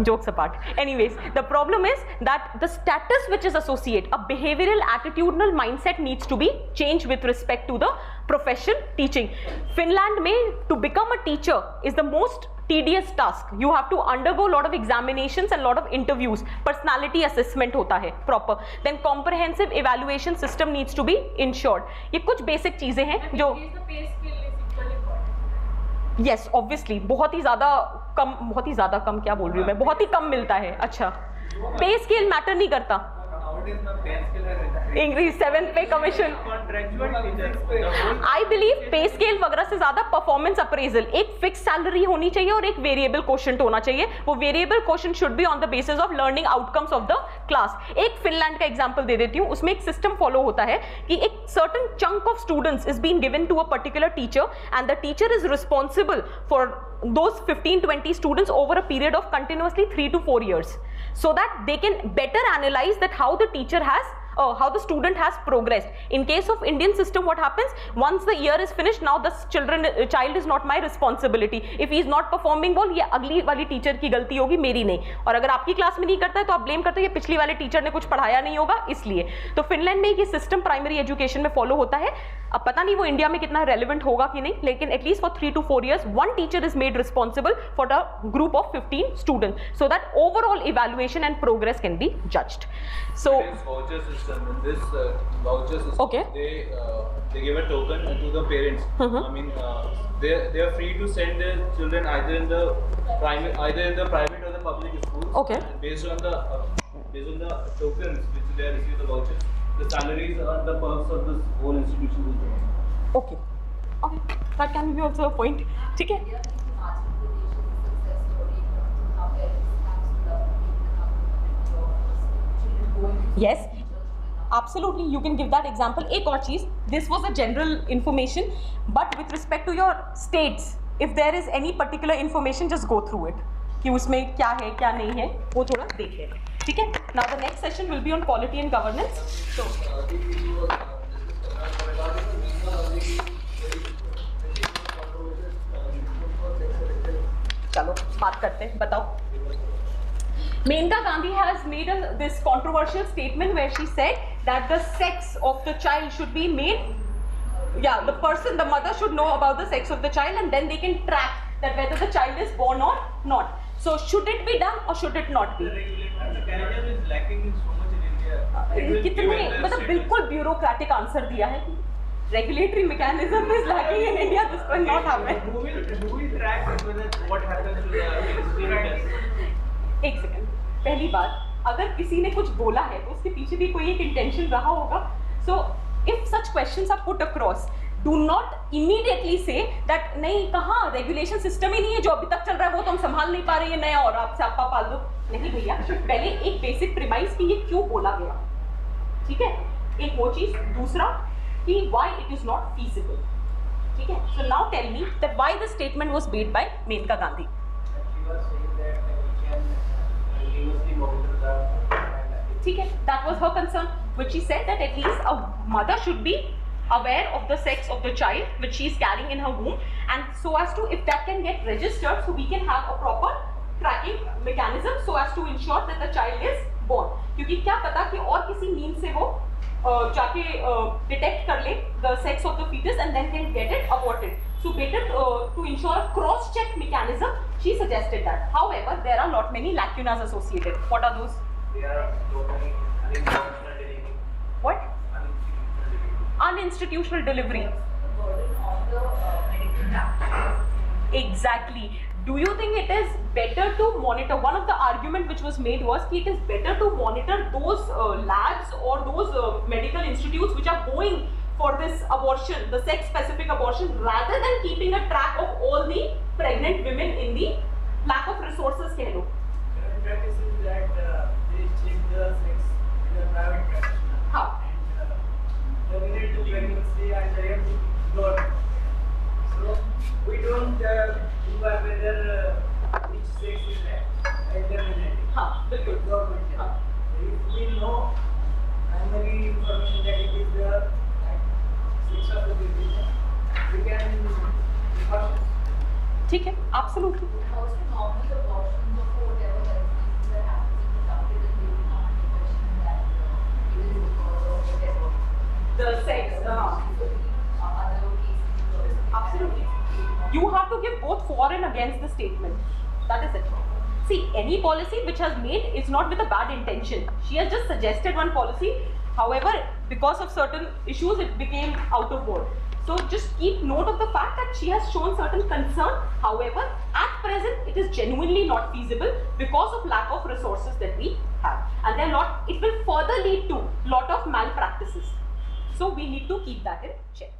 Jokes apart. Anyways, the problem is that the status which is associated, a behavioral attitudinal mindset needs to be changed with respect to the profession teaching. Finland में to become a teacher is the most tedious task. You have to undergo a lot of examinations and lot of interviews. Personality assessment होता है proper. Then comprehensive evaluation system needs to be ensured. ये कुछ basic चीजें हैं जो yes, obviously बहुत ही ज़्यादा कम क्या बोल रही हूँ मैं, बहुत ही कम मिलता है. अच्छा, पे स्केल मैटर नहीं करता. इंग्लिश 7th पे कमीशन. आई बिलीव पे स्केल वगैरह से ज्यादा परफॉर्मेंस अप्रेजल, एक फिक्स सैलरी होनी चाहिए और एक वेरिएबल क्वोशंट होना चाहिए. वो variable quotient should be on the basis of learning outcomes of the class. एक फिनलैंड का एग्जांपल दे देती हूँ, उसमें एक सिस्टम फॉलो होता है कि एक certain chunk of students is been given to a particular teacher and the teacher is responsible for those 15-20 students over a period of continuously 3 to 4 years, so that they can better analyze that how the teacher has how the student has progressed. In case of Indian system, what happens? Once the year is finished, now the child is not my responsibility. If he is not performing well, ये अगली वाली teacher की गलती होगी, मेरी नहीं. और अगर आपकी क्लास में नहीं करता है तो आप ब्लेम करते हो ये पिछली वाले टीचर ने कुछ पढ़ाया नहीं होगा इसलिए. तो फिनलैंड में ये सिस्टम प्राइमरी एजुकेशन में फॉलो होता है. अब पता नहीं वो इंडिया में कितना रेलेवेंट होगा कि नहीं, लेकिन at least for 3 to 4 years one teacher is made responsible for a group of 15 students so that overall evaluation and progress can be judged. So this voucher system, in this voucher system, Okay. they give a token to the parents. I mean, they are free to send their children either in the private or the public schools. Okay. Based on the tokens which they receive the vouchers, the salaries and the perks of this whole institution will be. okay, that can be also a point. ठीक है. Yes, absolutely, you can give that example. एक और चीज, this was a general information, but with respect to your states, if there is any particular information, just go through it. कि उसमें क्या है क्या नहीं है वो थोड़ा देख लें. ठीक है. Now the next session will be on polity and governance. So चलो बात करते हैं. बताओ. Menka Gandhi has made this controversial statement where she said that the sex of the child should be made, the mother should know about the sex of the child and then they can track that whether the child is born or not. So should it be done or should it not be? The mechanism is lacking in so much in India. कितने मतलब बिल्कुल bureaucratic answer दिया है. Regulatory mechanism is lacking in India. This will not happen. Who will track what happens to the students? एक second. पहली बात, अगर किसी ने कुछ बोला है तो उसके पीछे भी कोई एक इंटेंशन रहा होगा. So if such questions are put across, do not immediately say that नहीं, कहाँ रेगुलेशन सिस्टम ही नहीं है, जो अभी तक चल रहा है वो तो हम संभाल नहीं पा रहे हैं, नया और आपसे आपका पाल दो. नहीं भैया, पहले एक बेसिक प्रीमाइस कि ये क्यों बोला गया. ठीक है. एक वो चीज. दूसरा कि why it is not feasible. ठीक है. So now tell me that why the statement was made by Menaka Gandhi. ठीक है. That was her concern, which she said that at least a mother should be aware of the sex of the child which she is carrying in her womb, and so as to, if that can get registered, so we can have a proper tracking mechanism so as to ensure that the child is born. क्योंकि क्या पता कि और किसी mean से वो जाके detect कर ले the sex of the fetus and then can get it aborted. So better to ensure a cross-check mechanism, she suggested that. However, there are not many lacunas associated. What are those? There are so many uninstitutional delivery. What? Uninstitutional delivery. Exactly. Do you think it is better to monitor? One of the argument which was made was that it is better to monitor those labs or those medical institutes which are going for this abortion, the sex-specific abortion, rather than keeping a track of all the pregnant women in the lack of resources. Keh lo. Current practice is that they check the sex in the private practitioner. How? And terminate the pregnancy and they have to go. So we don't do whether which sex is that and terminate. हाँ, बिल्कुल. Government. हाँ. If we know primary information that it is the sex of the baby, we can be cautious. ठीक है. Absolutely. Also, normal abortions or for whatever health reasons that happens in the country, that they will not be questioning that it is because of whatever. The sex. Other cases. Absolutely. You have to give both for and against the statement. That is it. See, any policy which has made is not with a bad intention. She has just suggested one policy. However, because of certain issues, it became out of board. So just keep note of the fact that she has shown certain concern. However, at present, it is genuinely not feasible because of lack of resources that we have. And it will further lead to lot of malpractices. So we need to keep that in check.